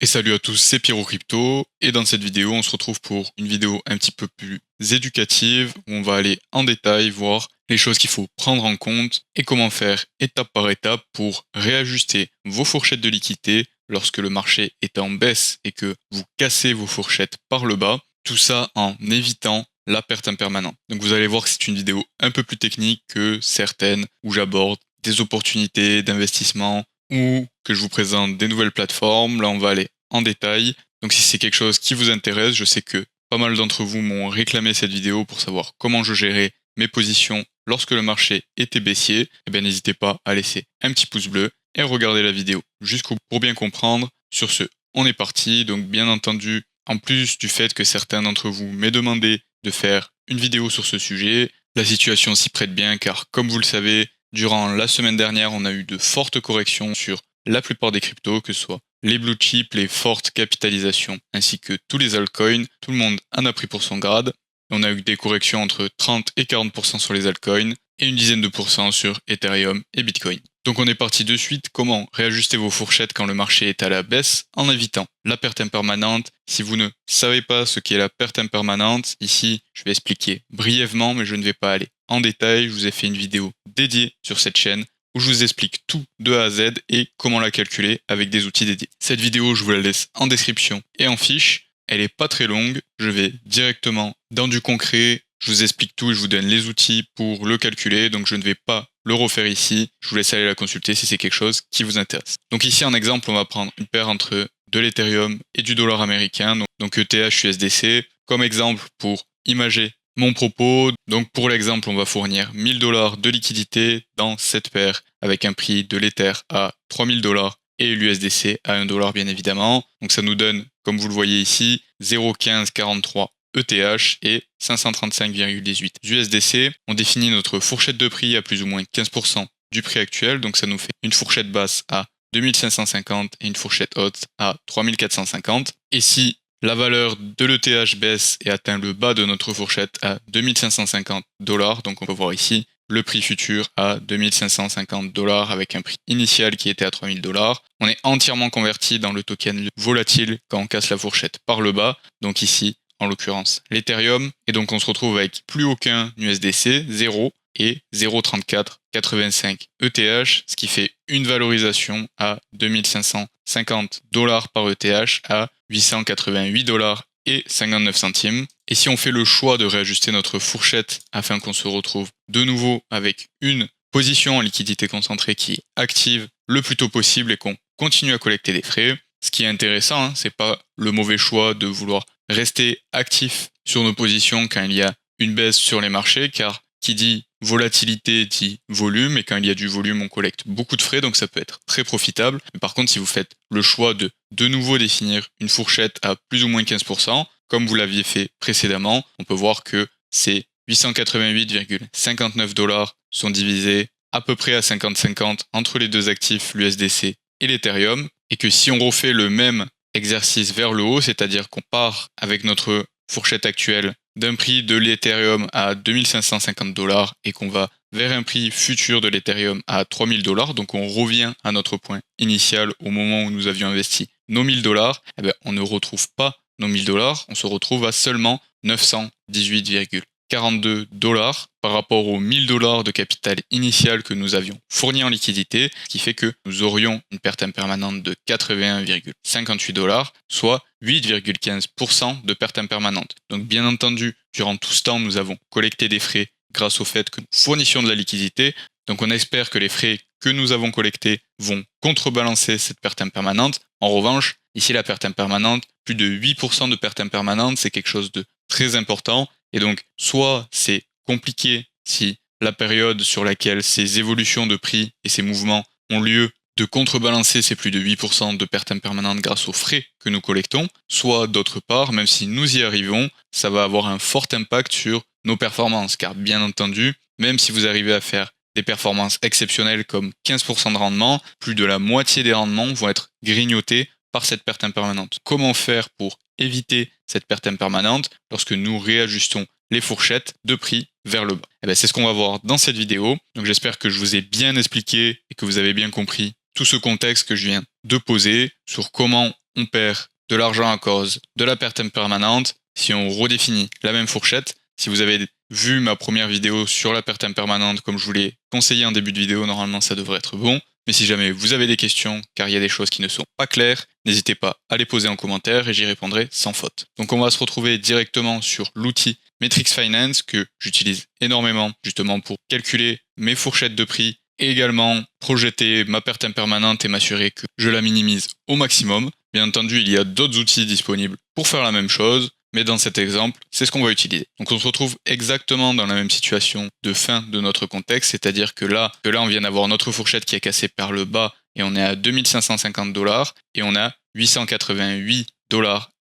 Et salut à tous, c'est Pierrot Crypto, et dans cette vidéo, on se retrouve pour une vidéo un petit peu plus éducative, où on va aller en détail voir les choses qu'il faut prendre en compte et comment faire étape par étape pour réajuster vos fourchettes de liquidité lorsque le marché est en baisse et que vous cassez vos fourchettes par le bas, tout ça en évitant la perte impermanente. Donc vous allez voir que c'est une vidéo un peu plus technique que certaines où j'aborde des opportunités d'investissement ou que je vous présente des nouvelles plateformes. Là, on va aller en détail. Donc si c'est quelque chose qui vous intéresse, je sais que pas mal d'entre vous m'ont réclamé cette vidéo pour savoir comment je gérais mes positions lorsque le marché était baissier. Eh bien, n'hésitez pas à laisser un petit pouce bleu et regarder la vidéo jusqu'au bout pour bien comprendre. Sur ce, on est parti. Donc bien entendu, en plus du fait que certains d'entre vous m'aient demandé de faire une vidéo sur ce sujet, la situation s'y prête bien car comme vous le savez, durant la semaine dernière, on a eu de fortes corrections sur la plupart des cryptos, que ce soit les blue chips, les fortes capitalisations, ainsi que tous les altcoins. Tout le monde en a pris pour son grade. On a eu des corrections entre 30 et 40% sur les altcoins et une dizaine de pourcents sur Ethereum et Bitcoin. Donc on est parti de suite. Comment réajuster vos fourchettes quand le marché est à la baisse en évitant la perte impermanente. Si vous ne savez pas ce qu'est la perte impermanente, ici je vais expliquer brièvement, mais je ne vais pas aller en détail. Je vous ai fait une vidéo dédiée sur cette chaîne où je vous explique tout de A à Z et comment la calculer avec des outils dédiés. Cette vidéo, je vous la laisse en description et en fiche. Elle est pas très longue, je vais directement dans du concret, je vous explique tout et je vous donne les outils pour le calculer, donc je ne vais pas le refaire ici, je vous laisse aller la consulter si c'est quelque chose qui vous intéresse. Donc ici en exemple, on va prendre une paire entre de l'Ethereum et du dollar américain, donc ETH USDC, comme exemple pour imager mon propos. Donc pour l'exemple, on va fournir 1000 $ de liquidité dans cette paire avec un prix de l'Ether à 3000 $ et l'USDC à 1 $ bien évidemment. Donc ça nous donne, comme vous le voyez ici, 0,1543 ETH et 535,18 USDC. On définit notre fourchette de prix à plus ou moins 15% du prix actuel. Donc ça nous fait une fourchette basse à 2550 et une fourchette haute à 3450. Et si la valeur de l'ETH baisse et atteint le bas de notre fourchette à 2550 $, donc on peut voir ici le prix futur à 2550 $ avec un prix initial qui était à 3000 $. On est entièrement converti dans le token volatile quand on casse la fourchette par le bas, donc ici en l'occurrence l'Ethereum, et donc on se retrouve avec plus aucun USDC, 0 et 0,3485 ETH, ce qui fait une valorisation à 2550 $ par ETH à 888 $ et 59 centimes. Et si on fait le choix de réajuster notre fourchette afin qu'on se retrouve de nouveau avec une position en liquidité concentrée qui est active le plus tôt possible et qu'on continue à collecter des frais, ce qui est intéressant, c'est pas le mauvais choix de vouloir rester actif sur nos positions quand il y a une baisse sur les marchés, car qui dit volatilité dit volume, et quand il y a du volume, on collecte beaucoup de frais, donc ça peut être très profitable. Mais par contre, si vous faites le choix de nouveau définir une fourchette à plus ou moins 15%, comme vous l'aviez fait précédemment, on peut voir que ces 888,59 $ sont divisés à peu près à 50-50 entre les deux actifs, l'USDC et l'Ethereum, et que si on refait le même exercice vers le haut, c'est-à-dire qu'on part avec notre fourchette actuelle d'un prix de l'Ethereum à 2550 $ et qu'on va vers un prix futur de l'Ethereum à 3000 $, donc on revient à notre point initial au moment où nous avions investi nos 1000 $, eh bien, on ne retrouve pas nos 1000 $, on se retrouve à seulement 918,42 $ par rapport aux 1000 $ de capital initial que nous avions fourni en liquidité, ce qui fait que nous aurions une perte impermanente de 81,58 $, soit 8,15% de perte impermanente. Donc bien entendu, durant tout ce temps, nous avons collecté des frais grâce au fait que nous fournissions de la liquidité. Donc on espère que les frais que nous avons collectés vont contrebalancer cette perte impermanente. En revanche, ici la perte impermanente, plus de 8% de perte impermanente, c'est quelque chose de très important. Et donc, soit c'est compliqué si la période sur laquelle ces évolutions de prix et ces mouvements ont lieu de contrebalancer ces plus de 8% de perte impermanente grâce aux frais que nous collectons, soit d'autre part, même si nous y arrivons, ça va avoir un fort impact sur nos performances, car bien entendu, même si vous arrivez à faire des performances exceptionnelles comme 15% de rendement, plus de la moitié des rendements vont être grignotés par cette perte impermanente. Comment faire pour éviter cette perte impermanente lorsque nous réajustons les fourchettes de prix vers le bas? C'est ce qu'on va voir dans cette vidéo. Donc j'espère que je vous ai bien expliqué et que vous avez bien compris tout ce contexte que je viens de poser sur comment on perd de l'argent à cause de la perte impermanente. Si on redéfinit la même fourchette, si vous avez vu ma première vidéo sur la perte impermanente, comme je vous l'ai conseillé en début de vidéo, normalement ça devrait être bon. Mais si jamais vous avez des questions, car il y a des choses qui ne sont pas claires, n'hésitez pas à les poser en commentaire et j'y répondrai sans faute. Donc on va se retrouver directement sur l'outil Metrix Finance que j'utilise énormément justement pour calculer mes fourchettes de prix et également projeter ma perte impermanente et m'assurer que je la minimise au maximum. Bien entendu, il y a d'autres outils disponibles pour faire la même chose, mais dans cet exemple, c'est ce qu'on va utiliser. Donc on se retrouve exactement dans la même situation de fin de notre contexte, c'est-à-dire que là on vient d'avoir notre fourchette qui est cassée par le bas et on est à 2550$ et on a 888$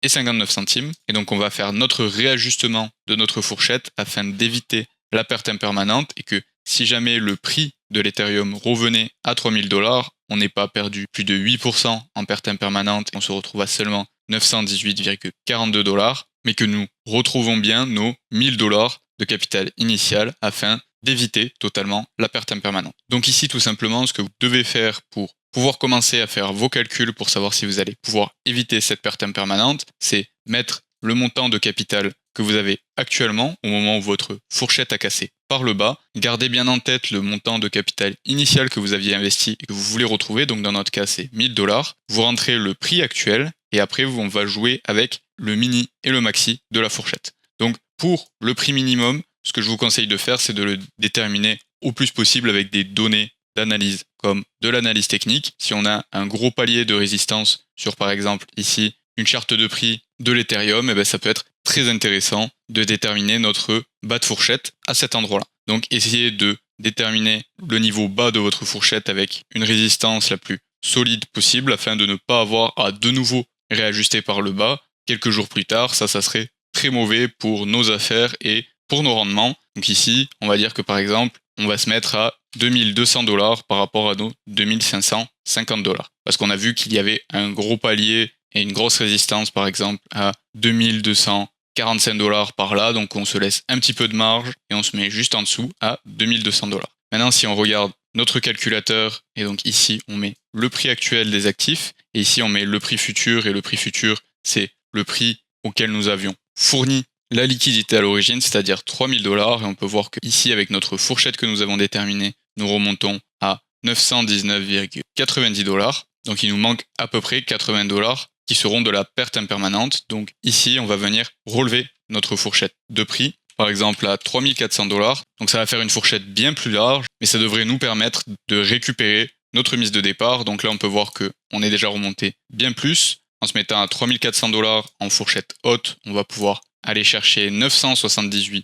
et 59 centimes. Et donc on va faire notre réajustement de notre fourchette afin d'éviter la perte impermanente et que si jamais le prix de l'Ethereum revenait à 3000$, on n'est pas perdu plus de 8% en perte impermanente et on se retrouve à seulement 918,42$, mais que nous retrouvons bien nos 1000$ de capital initial afin d'éviter totalement la perte impermanente. Donc ici, tout simplement, ce que vous devez faire pour pouvoir commencer à faire vos calculs pour savoir si vous allez pouvoir éviter cette perte impermanente, c'est mettre le montant de capital que vous avez actuellement au moment où votre fourchette a cassé par le bas. Gardez bien en tête le montant de capital initial que vous aviez investi et que vous voulez retrouver, donc dans notre cas c'est 1000$. Vous rentrez le prix actuel et après on va jouer avec le mini et le maxi de la fourchette. Donc pour le prix minimum, ce que je vous conseille de faire, c'est de le déterminer au plus possible avec des données d'analyse comme de l'analyse technique. Si on a un gros palier de résistance sur par exemple ici une charte de prix de l'Ethereum, et bien ça peut être très intéressant de déterminer notre bas de fourchette à cet endroit-là. Donc essayez de déterminer le niveau bas de votre fourchette avec une résistance la plus solide possible afin de ne pas avoir à de nouveau réajuster par le bas quelques jours plus tard. Ça serait très mauvais pour nos affaires et pour nos rendements. Donc ici, on va dire que par exemple, on va se mettre à 2200$ par rapport à nos 2550$. Parce qu'on a vu qu'il y avait un gros palier et une grosse résistance par exemple à 2245$ par là, donc on se laisse un petit peu de marge et on se met juste en dessous à 2200$. Maintenant, si on regarde notre calculateur, et donc ici on met le prix actuel des actifs, et ici on met le prix futur, et le prix futur c'est le prix auquel nous avions fourni la liquidité à l'origine, c'est-à-dire 3000$, et on peut voir que ici avec notre fourchette que nous avons déterminée, nous remontons à 919,90$, donc il nous manque à peu près 80$ qui seront de la perte impermanente. Donc ici, on va venir relever notre fourchette de prix, par exemple à 3400$. Donc ça va faire une fourchette bien plus large, mais ça devrait nous permettre de récupérer notre mise de départ. Donc là, on peut voir qu'on est déjà remonté bien plus. En se mettant à 3400$ en fourchette haute, on va pouvoir aller chercher 978$,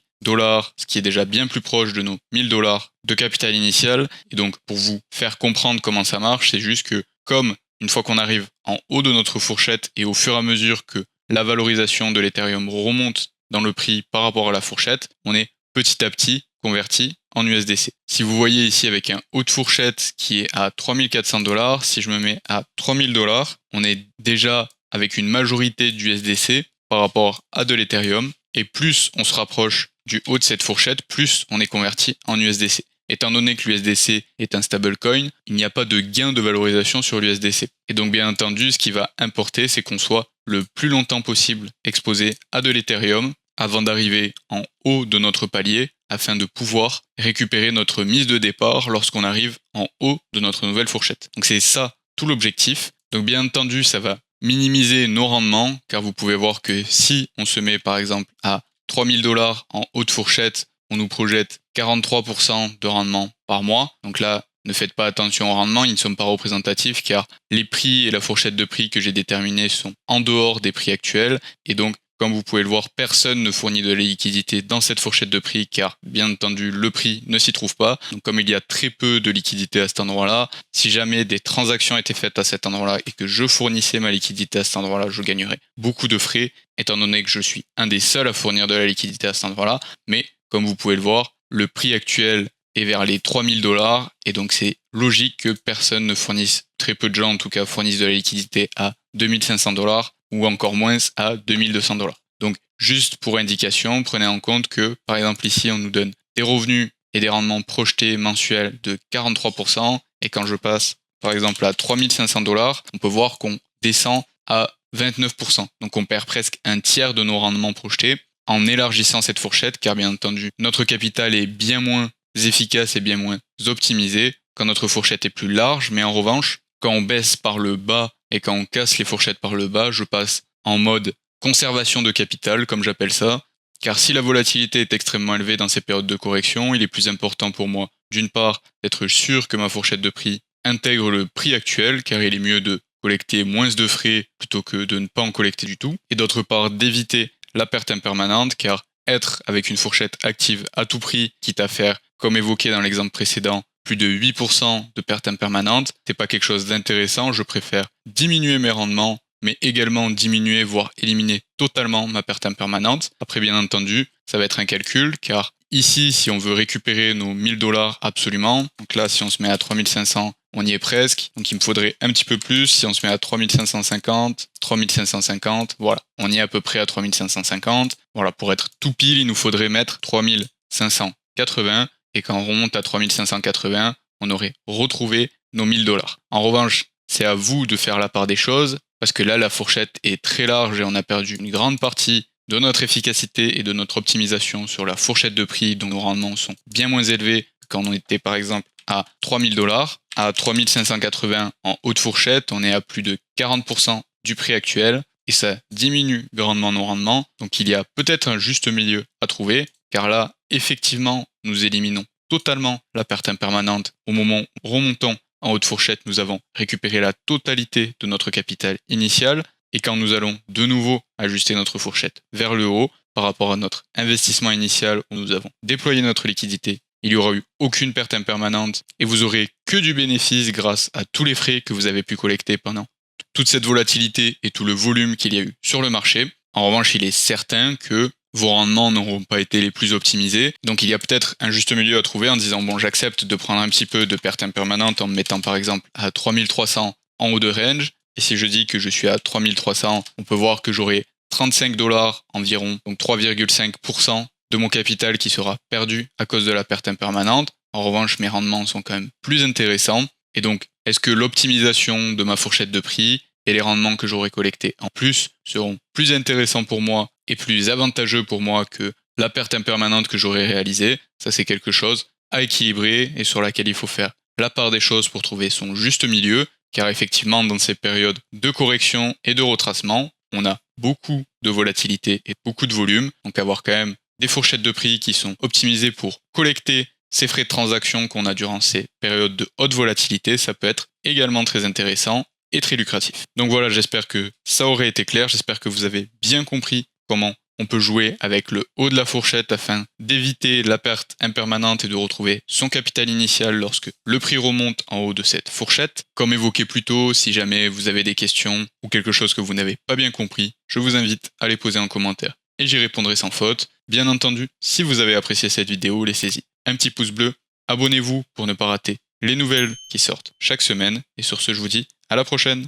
ce qui est déjà bien plus proche de nos 1000$ de capital initial. Et donc, pour vous faire comprendre comment ça marche, c'est juste que comme une fois qu'on arrive en haut de notre fourchette et au fur et à mesure que la valorisation de l'Ethereum remonte dans le prix par rapport à la fourchette, on est petit à petit converti en USDC. Si vous voyez ici avec un haut de fourchette qui est à 3400$, si je me mets à 3000$, on est déjà avec une majorité d'USDC par rapport à de l'Ethereum, et plus on se rapproche du haut de cette fourchette, plus on est converti en USDC. Étant donné que l'USDC est un stablecoin, il n'y a pas de gain de valorisation sur l'USDC. Et donc bien entendu, ce qui va importer, c'est qu'on soit le plus longtemps possible exposé à de l'Ethereum avant d'arriver en haut de notre palier afin de pouvoir récupérer notre mise de départ lorsqu'on arrive en haut de notre nouvelle fourchette. Donc c'est ça tout l'objectif. Donc bien entendu, ça va minimiser nos rendements car vous pouvez voir que si on se met par exemple à 3000$ en haute fourchette, on nous projette 43% de rendement par mois. Donc là, ne faites pas attention au rendement, ils ne sont pas représentatifs car les prix et la fourchette de prix que j'ai déterminés sont en dehors des prix actuels. Et donc, comme vous pouvez le voir, personne ne fournit de la liquidité dans cette fourchette de prix car, bien entendu, le prix ne s'y trouve pas. Donc comme il y a très peu de liquidité à cet endroit-là, si jamais des transactions étaient faites à cet endroit-là et que je fournissais ma liquidité à cet endroit-là, je gagnerais beaucoup de frais, étant donné que je suis un des seuls à fournir de la liquidité à cet endroit-là. Mais comme vous pouvez le voir, le prix actuel est vers les 3000$ et donc c'est logique que personne ne fournisse, très peu de gens en tout cas, fournissent de la liquidité à 2500$ ou encore moins à 2200$. Donc juste pour indication, prenez en compte que par exemple ici on nous donne des revenus et des rendements projetés mensuels de 43%, et quand je passe par exemple à 3500$, on peut voir qu'on descend à 29%. Donc on perd presque un tiers de nos rendements projetés en élargissant cette fourchette, car bien entendu, notre capital est bien moins efficace et bien moins optimisé quand notre fourchette est plus large, mais en revanche, quand on baisse par le bas et quand on casse les fourchettes par le bas, je passe en mode conservation de capital, comme j'appelle ça, car si la volatilité est extrêmement élevée dans ces périodes de correction, il est plus important pour moi, d'une part, d'être sûr que ma fourchette de prix intègre le prix actuel, car il est mieux de collecter moins de frais plutôt que de ne pas en collecter du tout, et d'autre part, d'éviter la perte impermanente, car être avec une fourchette active à tout prix, quitte à faire, comme évoqué dans l'exemple précédent, plus de 8% de perte impermanente, c'est pas quelque chose d'intéressant, je préfère diminuer mes rendements, mais également diminuer, voire éliminer totalement ma perte impermanente. Après, bien entendu, ça va être un calcul, car ici, si on veut récupérer nos 1000 dollars absolument, donc là, si on se met à 3500, on y est presque, donc il me faudrait un petit peu plus, si on se met à 3550, 3550, voilà, on y est à peu près à 3550, voilà, pour être tout pile, il nous faudrait mettre 3580, et quand on remonte à 3580, on aurait retrouvé nos 1000 dollars. En revanche, c'est à vous de faire la part des choses, parce que là, la fourchette est très large et on a perdu une grande partie de notre efficacité et de notre optimisation sur la fourchette de prix, dont nos rendements sont bien moins élevés quand on était par exemple à 3000 dollars. À 3580 en haute fourchette, on est à plus de 40% du prix actuel et ça diminue grandement nos rendements. Donc il y a peut-être un juste milieu à trouver, car là, effectivement, nous éliminons totalement la perte impermanente au moment où remontons en haute fourchette, nous avons récupéré la totalité de notre capital initial. Et quand nous allons de nouveau ajuster notre fourchette vers le haut par rapport à notre investissement initial où nous avons déployé notre liquidité, il n'y aura eu aucune perte impermanente et vous aurez que du bénéfice grâce à tous les frais que vous avez pu collecter pendant toute cette volatilité et tout le volume qu'il y a eu sur le marché. En revanche, il est certain que vos rendements n'auront pas été les plus optimisés. Donc il y a peut-être un juste milieu à trouver en disant bon, j'accepte de prendre un petit peu de perte impermanente en me mettant par exemple à 3300 en haut de range. Et si je dis que je suis à 3300, on peut voir que j'aurai 35 dollars environ, donc 3,5% de mon capital qui sera perdu à cause de la perte impermanente. En revanche, mes rendements sont quand même plus intéressants. Et donc, est-ce que l'optimisation de ma fourchette de prix et les rendements que j'aurai collectés en plus seront plus intéressants pour moi et plus avantageux pour moi que la perte impermanente que j'aurai réalisée? Ça, c'est quelque chose à équilibrer et sur laquelle il faut faire la part des choses pour trouver son juste milieu, car effectivement, dans ces périodes de correction et de retracement, on a beaucoup de volatilité et beaucoup de volume, donc avoir quand même des fourchettes de prix qui sont optimisées pour collecter ces frais de transaction qu'on a durant ces périodes de haute volatilité, ça peut être également très intéressant et très lucratif. Donc voilà, j'espère que ça aurait été clair, j'espère que vous avez bien compris comment on peut jouer avec le haut de la fourchette afin d'éviter la perte impermanente et de retrouver son capital initial lorsque le prix remonte en haut de cette fourchette. Comme évoqué plus tôt, si jamais vous avez des questions ou quelque chose que vous n'avez pas bien compris, je vous invite à les poser en commentaire et j'y répondrai sans faute. Bien entendu, si vous avez apprécié cette vidéo, laissez-y un petit pouce bleu, abonnez-vous pour ne pas rater les nouvelles qui sortent chaque semaine et sur ce, je vous dis à la prochaine.